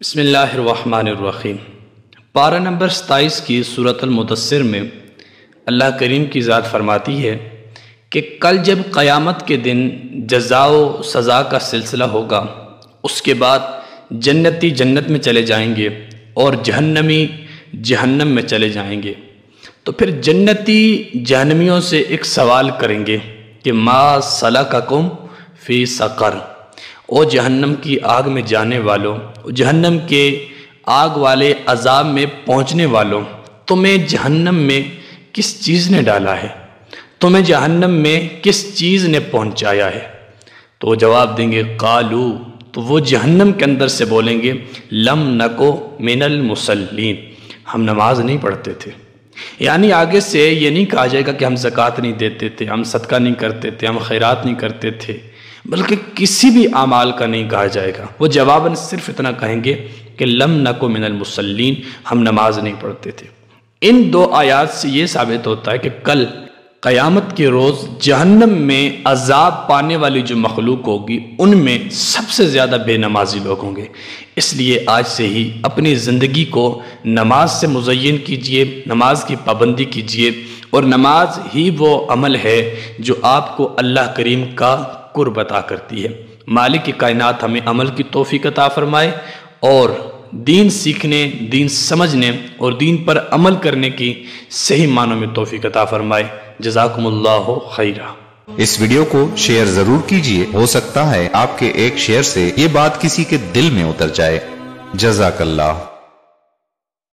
بسم اللہ الرحمن الرحیم۔ پارہ نمبر 27 کی سورۃ المدثر میں اللہ کریم کی ذات فرماتی ہے کہ کل جب قیامت کے دن جزا و سزا کا سلسلہ ہوگا، اس کے بعد جنتی جنت میں چلے جائیں گے اور جہنمی جہنم میں چلے جائیں گے۔ تو پھر جنتی جہنمیوں سے ایک سوال کریں گے کہ ما سلککم فی سقر، او جہنم کی آگ میں جانے والوں، جہنم کے آگ والے عذاب میں پہنچنے والوں، تمہیں جہنم میں کس چیز نے ڈالا ہے؟ تمہیں جہنم میں کس چیز نے پہنچایا ہے؟ تو وہ جواب دیں گے قالو، تو وہ جہنم کے اندر سے بولیں گے لم نکو من المصلین، ہم نماز نہیں پڑھتے تھے۔ یعنی آگے سے یہ نہیں کہا جائے گا کہ ہم زکوٰۃ نہیں دیتے تھے، ہم صدقہ نہیں کرتے تھے، ہم خیرات نہیں کرتے تھے، بلکہ کسی بھی اعمال کا نہیں کہا جائے گا۔ وہ جواباً صرف اتنا کہیں گے کہ لم نکو من المصلین، ہم نماز نہیں پڑھتے تھے۔ ان دو آیات سے یہ ثابت ہوتا ہے کہ کل قیامت کے روز جہنم میں عذاب پانے والی جو مخلوق ہوگی، ان میں سب سے زیادہ بے نمازی لوگ ہوں گے۔ اس لیے آج سے ہی اپنی زندگی کو نماز سے مزین کیجئے، نماز کی پابندی کیجئے، اور نماز ہی وہ عمل ہے جو آپ کو اللہ کریم کا قرب عطا کرتی ہے۔ مالک کائنات ہمیں عمل کی توفیق عطا فرمائے اور دین سیکھنے، دین سمجھنے اور دین پر عمل کرنے کی صحیح معنوں میں توفیق عطا فرمائے۔ جزاکم اللہ خیرہ۔ اس ویڈیو کو شیئر ضرور کیجئے، ہو سکتا ہے آپ کے ایک شیئر سے یہ بات کسی کے دل میں اتر جائے۔ جزاک اللہ۔